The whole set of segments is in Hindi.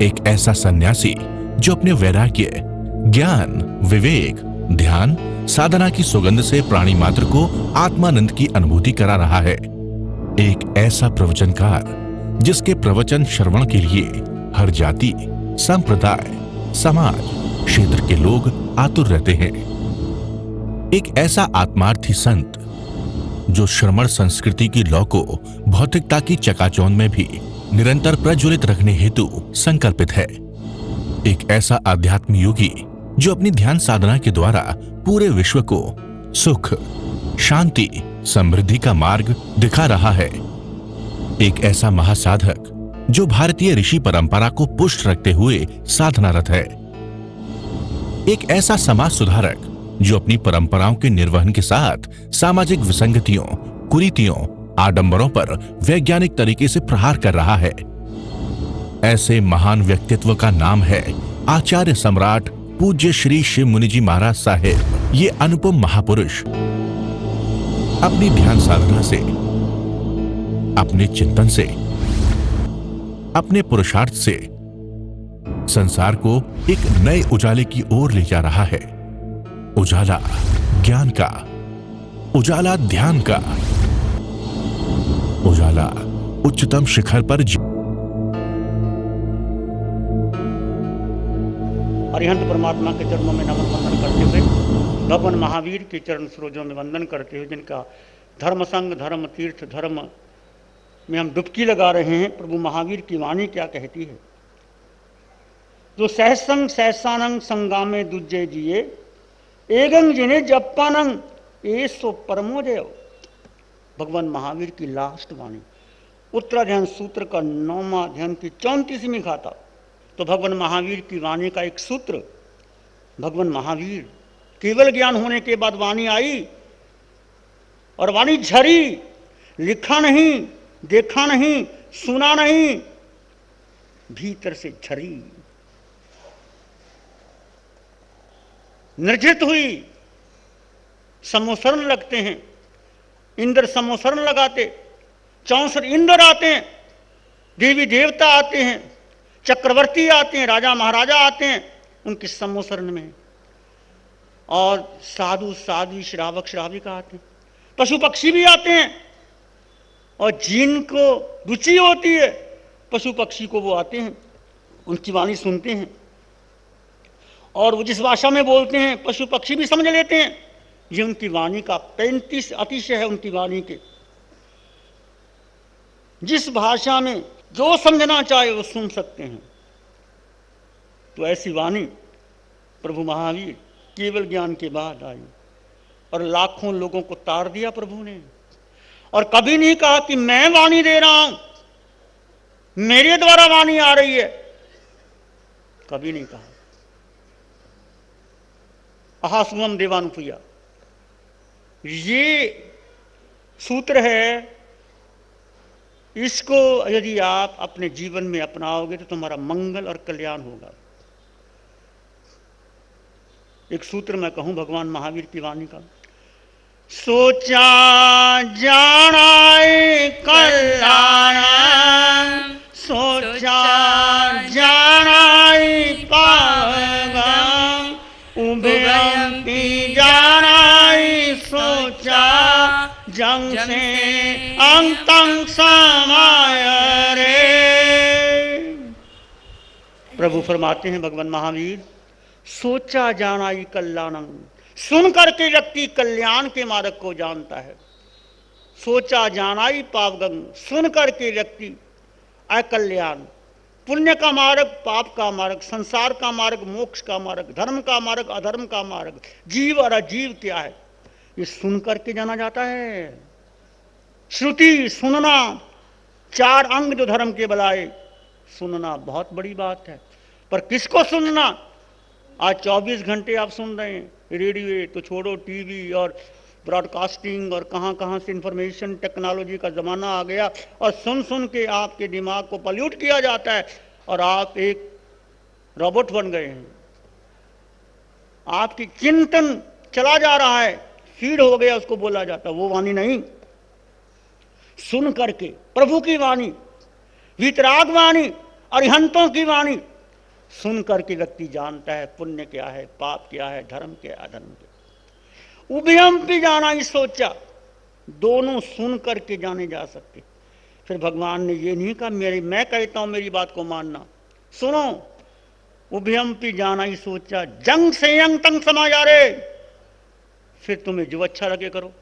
एक ऐसा सन्यासी जो अपने वैराग्य, ज्ञान, विवेक, ध्यान, साधना की सुगंध से प्राणी मात्र को आत्मानंद की अनुभूति करा रहा है। एक ऐसा प्रवचनकार जिसके प्रवचन श्रवण के लिए हर जाति, संप्रदाय, समाज, क्षेत्र के लोग आतुर रहते हैं। एक ऐसा आत्मार्थी संत जो श्रमण संस्कृति की लौ को भौतिकता की चकाचौंध में भी निरंतर प्रज्वलित रखने हेतु संकल्पित है। एक ऐसा आध्यात्म योगी जो अपनी ध्यान साधना के द्वारा पूरे विश्व को सुख, शांति, समृद्धि का मार्ग दिखा रहा है। एक ऐसा महासाधक जो भारतीय ऋषि परंपरा को पुष्ट रखते हुए साधनारत है। एक ऐसा समाज सुधारक जो अपनी परंपराओं के निर्वहन के साथ सामाजिक विसंगतियों, कुरीतियों, आडंबरों पर वैज्ञानिक तरीके से प्रहार कर रहा है। ऐसे महान व्यक्तित्व का नाम है आचार्य सम्राट पूज्य श्री शिव मुनि जी महाराज साहेब। ये अनुपम महापुरुष अपनी ध्यान साधना से, अपने चिंतन से, अपने पुरुषार्थ से संसार को एक नए उजाले की ओर ले जा रहा है। उजाला ज्ञान का, उजाला ध्यान का, उजाला उच्चतम शिखर पर। अरिहंत परमात्मा के चरणों में नमन वंदन करते हुए, भगवान महावीर के चरण सरोजों में वंदन करते हुए, जिनका धर्म संग, धर्म तीर्थ, धर्म में हम डुबकी लगा रहे हैं। प्रभु महावीर की वाणी क्या कहती है? जो सहसंग सहसानंग संगामे दुज्जय जिए, एगंग जिने जप्पानंग एसो परमो जय। भगवान महावीर की लास्ट वाणी, उत्तराध्यान सूत्र का 9वां अध्याय की 34वीं गाथा। तो भगवान महावीर की वाणी का एक सूत्र, भगवान महावीर केवल ज्ञान होने के बाद वाणी आई और वाणी झरी। लिखा नहीं, देखा नहीं, सुना नहीं, भीतर से झरी, निर्जित हुई। समोसरण लगते हैं, इंद्र समोसरण लगाते, 64 इंद्र आते हैं, देवी देवता आते हैं, चक्रवर्ती आते हैं, राजा महाराजा आते हैं उनके समोसरण में। और साधु साध्वी, श्रावक श्राविका आते हैं, पशु पक्षी भी आते हैं। और जिनको रुचि होती है पशु पक्षी को, वो आते हैं, उनकी वाणी सुनते हैं। और वो जिस भाषा में बोलते हैं पशु पक्षी भी समझ लेते हैं। ये उनकी वाणी का 35 अतिशय है। उनकी वाणी के जिस भाषा में जो समझना चाहे वो सुन सकते हैं। तो ऐसी वाणी प्रभु महावीर केवल ज्ञान के बाद आई और लाखों लोगों को तार दिया प्रभु ने। और कभी नहीं कहा कि मैं वाणी दे रहा हूं, मेरे द्वारा वाणी आ रही है, कभी नहीं कहा। अहासुमम देवानुपुया, ये सूत्र है। इसको यदि आप अपने जीवन में अपनाओगे तो तुम्हारा मंगल और कल्याण होगा। एक सूत्र मैं कहूं भगवान महावीर की वाणी का, सोचा जानाए कल्याण, सोचा जानाए पावगम, उभयंती जानाए सोचा, जंग से अंतं समाय रे। प्रभु फरमाते हैं भगवान महावीर, सोचा जानाई कल्याणं, सुन करके व्यक्ति कल्याण के मार्ग को जानता है। सोचा जानाई पावगम, सुन करके व्यक्ति अकल्याण, पुण्य का मार्ग, पाप का मार्ग, संसार का मार्ग, मोक्ष का मार्ग, धर्म का मार्ग, अधर्म का मार्ग, जीव और अजीव क्या है, ये सुन करके जाना जाता है। श्रुति, सुनना, 4 अंग जो धर्म के बलाए, सुनना बहुत बड़ी बात है। पर किसको सुनना? आज 24 घंटे आप सुन रहे हैं, रेडियो तो छोड़ो, टीवी और ब्रॉडकास्टिंग और कहां कहां से इंफॉर्मेशन टेक्नोलॉजी का ज़माना आ गया। और सुन सुन के आपके दिमाग को पल्यूट किया जाता है और आप एक रोबोट बन गए हैं। आपकी चिंतन चला जा रहा है, फीड हो गया, उसको बोला जाता है। वो वाणी नहीं, सुन करके प्रभु की वाणी, वितराग वाणी, अरिहंतों की वाणी सुन करके व्यक्ति जानता है पुण्य क्या है, पाप क्या है, धर्म क्या है, अधर्म क्या। उभयम भी जाना ही सोचा, दोनों सुन करके जाने जा सकते। फिर भगवान ने ये नहीं कहा मैं कहता हूं मेरी बात को मानना, सुनो। उभयम भी जाना ही सोचा, जंग से यंग तंग समा जा रे, फिर तुम्हें जो अच्छा लगे करो।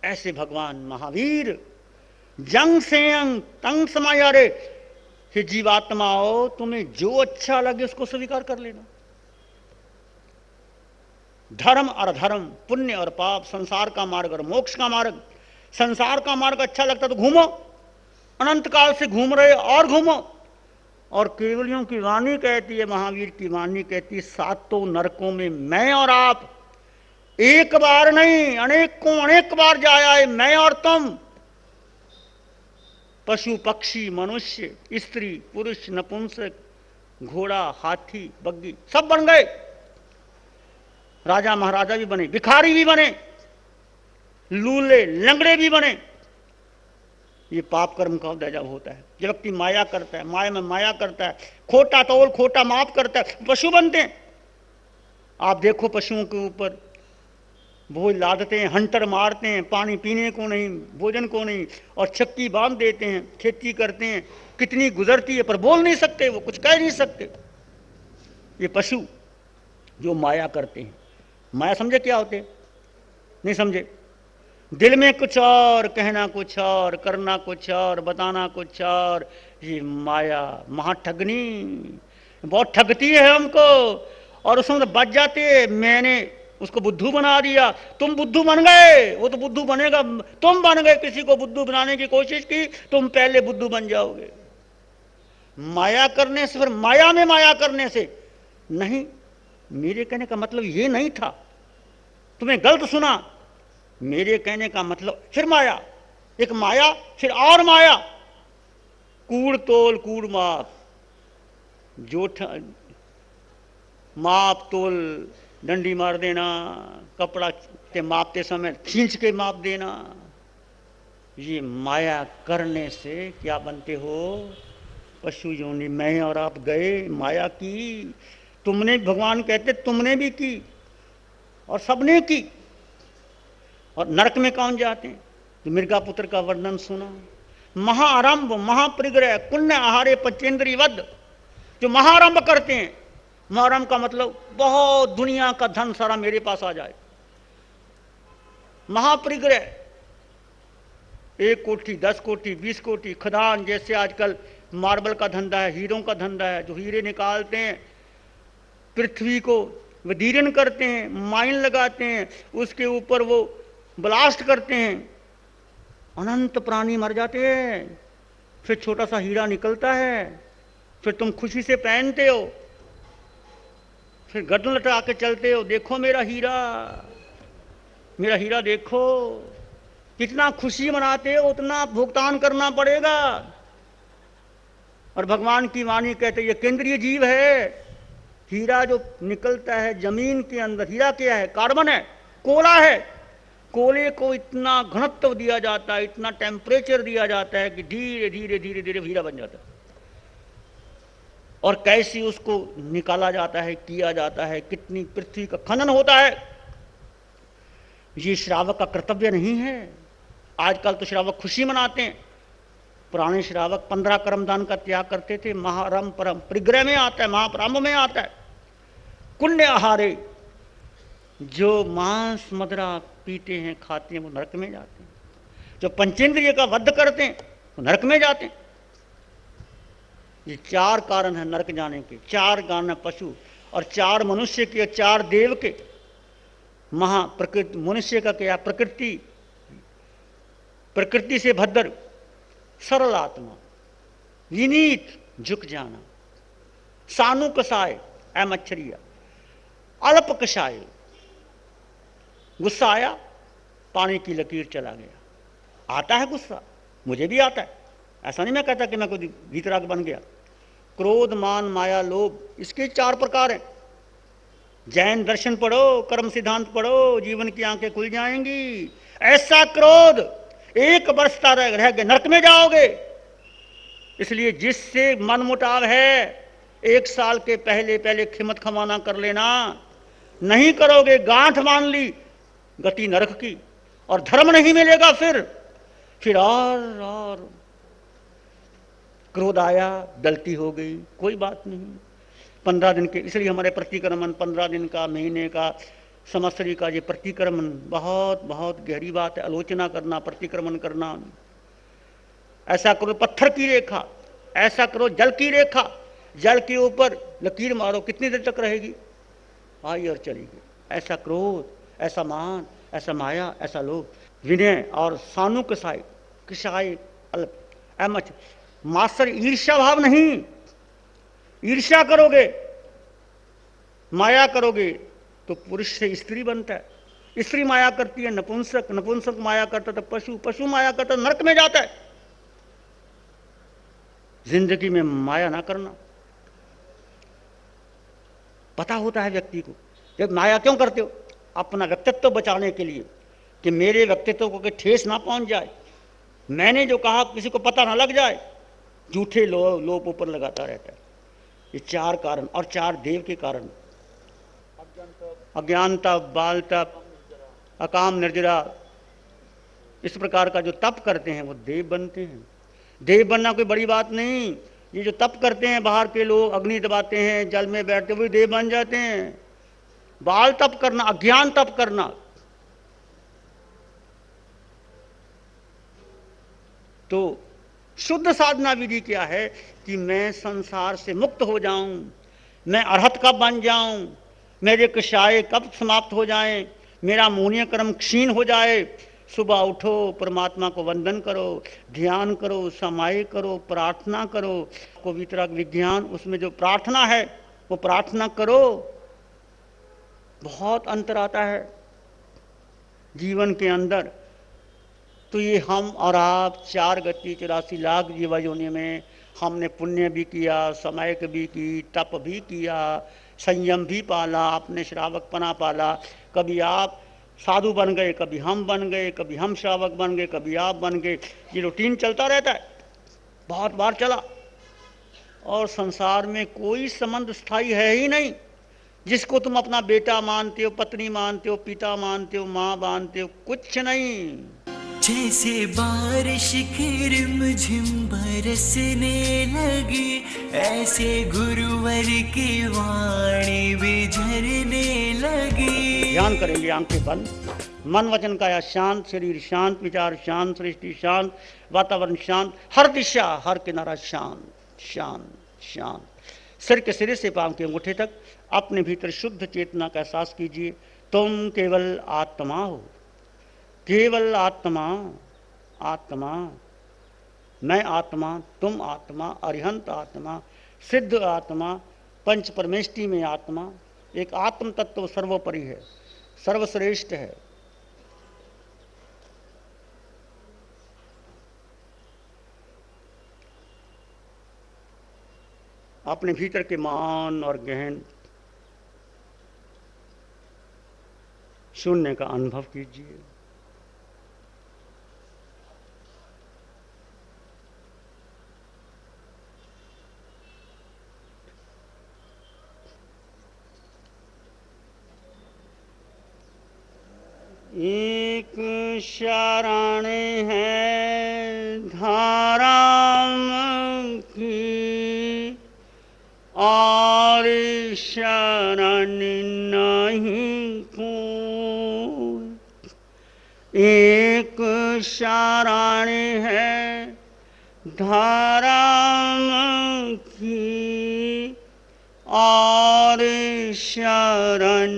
ऐसे भगवान महावीर जंग से यंग तंग समा जा रे, कि जीवात्मा हो तुम्हें जो अच्छा लगे उसको स्वीकार कर लेना। धर्म और अधर्म, पुण्य और पाप, संसार का मार्ग और मोक्ष का मार्ग। संसार का मार्ग अच्छा लगता तो घूमो, अनंत काल से घूम रहे और घूमो। और केवलियों की वाणी कहती है, महावीर की वाणी कहती है, सातों नरकों में मैं और आप एक बार नहीं अनेक बार जाया है, मैं और तुम। पशु पक्षी मनुष्य स्त्री पुरुष नपुंसक घोड़ा हाथी बग्गी सब बन गए, राजा महाराजा भी बने, भिखारी भी बने, लूले लंगड़े भी बने। ये पाप कर्म का उदय जब होता है, जब व्यक्ति माया करता है, माया में माया करता है, खोटा तोल खोटा माप करता है, पशु बनते हैं। आप देखो पशुओं के ऊपर बोझ लादते हैं, हंटर मारते हैं, पानी पीने को नहीं, भोजन को नहीं, और चक्की बांध देते हैं, खेती करते हैं, कितनी गुजरती है पर बोल नहीं सकते, वो कुछ कह नहीं सकते। ये पशु जो माया करते हैं, माया समझे क्या होते हैं? नहीं समझे। दिल में कुछ और, कहना कुछ और, करना कुछ और, बताना कुछ और। ये माया महाठगनी बहुत ठगती है हमको, और उसमें बच जाते हैं। मैंने उसको बुद्धू बना दिया, तुम बुद्धू बन गए, वो तो बुद्धू बनेगा, तुम बन गए। किसी को बुद्धू बनाने की कोशिश की, तुम पहले बुद्धू बन जाओगे। माया करने से, फिर माया में माया करने से नहीं। मेरे कहने का मतलब ये नहीं था, तुम्हें गलत सुना। मेरे कहने का मतलब फिर माया, एक माया फिर और माया। कूड़ तोल कूड़ माप, जो माप तोल डंडी मार देना, कपड़ा के मापते समय खींच के माप देना। ये माया करने से क्या बनते हो? पशु योनि। मैं और आप गए, माया की तुमने, भगवान कहते तुमने भी की और सबने की। और नरक में कौन जाते हैं? तो मृगापुत्र का वर्णन सुना, महाआरंभ महाप्रिग्रह पुण्य आहारे पंचेंद्रिय वध, जो महाआरंभ करते हैं। महाआरंभ का मतलब बहुत दुनिया का धन सारा मेरे पास आ जाए। महाप्रिग्रह 1 कोटी 10 कोटी 20 कोटी खदान, जैसे आजकल मार्बल का धंधा है, हीरों का धंधा है, जो हीरे निकालते हैं, पृथ्वी को विदीर्ण करते हैं, माइन लगाते हैं, उसके ऊपर वो ब्लास्ट करते हैं, अनंत प्राणी मर जाते हैं, फिर छोटा सा हीरा निकलता है, फिर तुम खुशी से पहनते हो, फिर गर्दन लटा के चलते हो, देखो मेरा हीरा देखो। कितना खुशी मनाते हो, उतना भुगतान करना पड़ेगा। और भगवान की वाणी कहते ये केंद्रीय जीव है। हीरा जो निकलता है जमीन के अंदर, हीरा क्या है? कार्बन है, कोला है। कोले को इतना घनत्व दिया जाता है, इतना टेम्परेचर दिया जाता है कि धीरे धीरे धीरे धीरे हीरा बन जाता है। और कैसे उसको निकाला जाता है, किया जाता है, कितनी पृथ्वी का खनन होता है। ये श्रावक का कर्तव्य नहीं है। आजकल तो श्रावक खुशी मनाते हैं, पुराने श्रावक 15 कर्मदान का त्याग करते थे। महारम परम परिग्रह में आता है, महाप्रारंभ में आता है। कुण्य आहारे, जो मांस मदरा पीते हैं खाते हैं वो नरक में जाते हैं। जो पंचेंद्रिय का वध करते हैं वो नरक में जाते हैं। ये 4 कारण है नरक जाने के। 4 कारण है पशु, और 4 मनुष्य के, 4 देव के। महाप्रकृति मनुष्य का क्या? प्रकृति से भद्र, सरल आत्मा, विनीत झुक जाना, सानु कसाय ऐ मच्छरिया, अल्प कसाय, गुस्सा आया पानी की लकीर चला गया। आता है गुस्सा, मुझे भी आता है, ऐसा नहीं मैं कहता कि मैं कोई भीतराग बन गया। क्रोध मान माया लोभ, इसके 4 प्रकार हैं। जैन दर्शन पढ़ो, कर्म सिद्धांत पढ़ो, जीवन की आंखें खुल जाएंगी। ऐसा क्रोध 1 वर्ष रह गए नरक में जाओगे। इसलिए जिससे मनमुटाव है, 1 साल के पहले पहले खिमत खमाना कर लेना। नहीं करोगे, गांठ मान ली, गति नरक की, और धर्म नहीं मिलेगा। फिर और क्रोध आया, गलती हो गई, कोई बात नहीं। 15 दिन के, इसलिए हमारे प्रतिक्रमण 15 दिन का, महीने का, संवत्सरी का ये प्रतिक्रमण बहुत बहुत गहरी बात है। आलोचना करना, प्रतिक्रमण करना। ऐसा करो पत्थर की रेखा, ऐसा करो जल की रेखा, जल के ऊपर लकीर मारो, कितनी देर तक रहेगी? आई और चलेगी। ऐसा क्रोध, ऐसा मान, ऐसा माया, ऐसा लोभ, विनय और सानु किसाई अल्प अमच मास्टर। ईर्ष्या भाव नहीं। ईर्ष्या करोगे, माया करोगे तो पुरुष से स्त्री बनता है। स्त्री माया करती है नपुंसक, नपुंसक माया करता तो पशु, पशु माया करता नरक में जाता है। जिंदगी में माया ना करना। पता होता है व्यक्ति को। जब माया क्यों करते हो? अपना व्यक्तित्व बचाने के लिए, कि मेरे व्यक्तित्व को ठेस ना पहुंच जाए, मैंने जो कहा किसी को पता ना लग जाए। झूठे लोप ऊपर लगाता रहता है। ये 4 कारण, और 4 देव के कारण: अज्ञान तप, बाल तप, अकाम निर्जरा। इस प्रकार का जो तप करते हैं वो देव बनते हैं। देव बनना कोई बड़ी बात नहीं। ये जो तप करते हैं बाहर के लोग, अग्नि दबाते हैं, जल में बैठते, वो देव बन जाते हैं। बाल तप करना, अज्ञान तप करना, तो शुद्ध साधना विधि क्या है? कि मैं संसार से मुक्त हो जाऊं, मैं अरहत कब बन जाऊं, मेरे कषाय कब समाप्त हो जाएं, मेरा मूल्य कर्म क्षीण हो जाए। सुबह उठो, परमात्मा को वंदन करो, ध्यान करो, समाय करो, प्रार्थना करो। को वितरक विज्ञान, उसमें जो प्रार्थना है वो प्रार्थना करो। बहुत अंतर आता है जीवन के अंदर। तो ये हम और आप 4 गति 84 लाख जीवा योनि में हमने पुण्य भी किया, समय भी की, तप भी किया, संयम भी पाला, अपने श्रावकपना पाला। कभी आप साधु बन गए, कभी हम बन गए, कभी हम श्रावक बन गए, कभी आप बन गए। ये रूटीन चलता रहता है, बहुत बार चला। और संसार में कोई संबंध स्थायी है ही नहीं। जिसको तुम अपना बेटा मानते हो, पत्नी मानते हो, पिता मानते हो, माँ मानते हो, कुछ नहीं। जैसे बारिश की रिमझिम बरसने लगी, ऐसे गुरुवर की वाणी भी झरने लगी। ध्यान करेंगे, आंखें बंद, मन वचन काया शांत, शरीर शांत, विचार शांत, सृष्टि शांत, वातावरण शांत, हर दिशा हर किनारा शांत शांत शांत। सिर के सिरे से पांव के अंगूठे तक अपने भीतर शुद्ध चेतना का एहसास कीजिए। तुम केवल आत्मा हो, केवल आत्मा। आत्मा, मैं आत्मा, तुम आत्मा, अरिहंत आत्मा, सिद्ध आत्मा, पंच परमेष्टि में आत्मा। एक आत्म तत्व सर्वोपरि है, सर्वश्रेष्ठ है। अपने भीतर के मान और गहन शून्य का अनुभव कीजिए। एक शरण है धाराम की, और शरण नहीं कोई। एक शरण है धाराम की, और शरण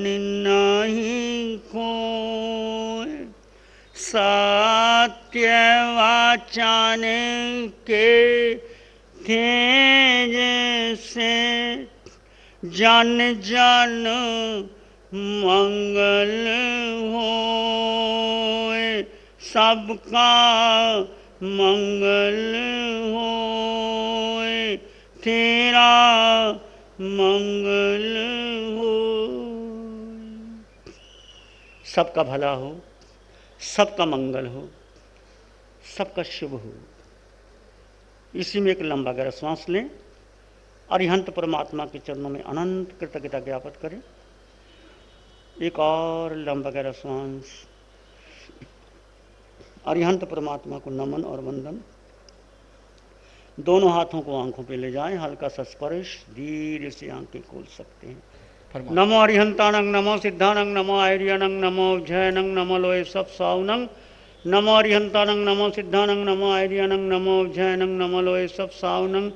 नहीं कोई। सत्य वाचन के तेज से जन जन मंगल होए, सबका मंगल होए, तेरा मंगल हो। सबका भला हो, सबका मंगल हो, सबका शुभ हो। इसी में एक लंबा गहरा श्वास लें। अरिहंत परमात्मा के चरणों में अनंत कृतज्ञता ज्ञापित करें। एक और लंबा गहरा श्वास। अरिहंत परमात्मा को नमन और वंदन। दोनों हाथों को आंखों पे ले जाएं, हल्का सा स्पर्श, धीरे से आंखें खोल सकते हैं। नमो अरिहंतानंग, नमो सिद्धानंग, नमो आर्यनंग, नमो जैनंग, नमो लोए सब साउनंग। नमो अरिहंतानंग, नमो सिद्धानंग, नमो आर्यनंग, नमो जैनंग, नमो लोए सब साउनंग।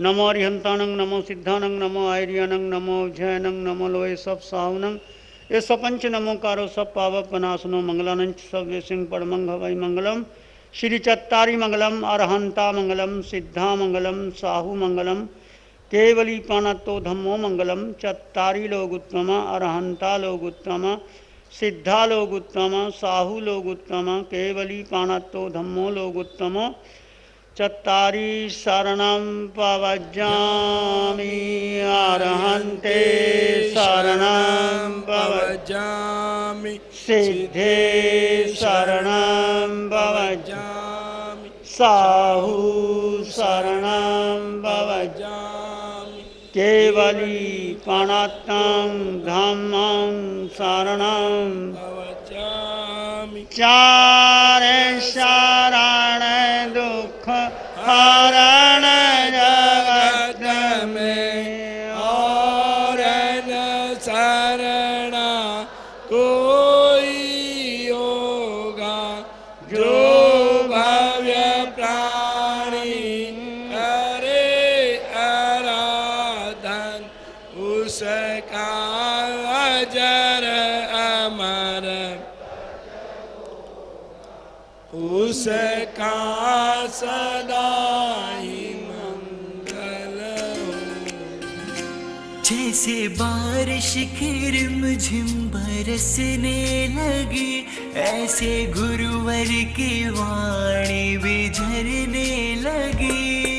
नमो अरिहंतानंग, नमो सिद्धानंग, नमो आर्यनंग, नमो जैनंग, नमो लोए सब साउनंग। ये सपंच नमोकारो सब पावक पनासनो मंगलानंच सब सिंह परमंग हवै मंगलम। श्री चत्तारी मंगलम, अरहंता मंगलम, सिद्धा मंगलम, साहू मंगलम, केवली पाणत्तो धम्मो मंगलम। चत्तारी लोग उत्तम, अरहंता लोग उत्तम, सिद्धा लोग उत्तम, साहू लोग उत्तम, केवली पाणत्तो धम्मो लोग उत्तम। चत्तारी शरणं पवज्जामि, अरहन्ते शरणं पवज्जामि, सिद्धे शरणं पवज्जामि, साहू शरणं पवज्जामि, केवली पाणत्तं धम्मं शरणं पवज्जामि। चार शरण दुख हरण जगत में, और न शरणा कोई होगा। जो भव्य प्राणी करे आराधन, उसका अजर अमर, उसका सदा ही मंगल हो। जैसे बारिश की रिमझिम बरसने लगी, ऐसे गुरुवर की वाणी भी झरने लगी।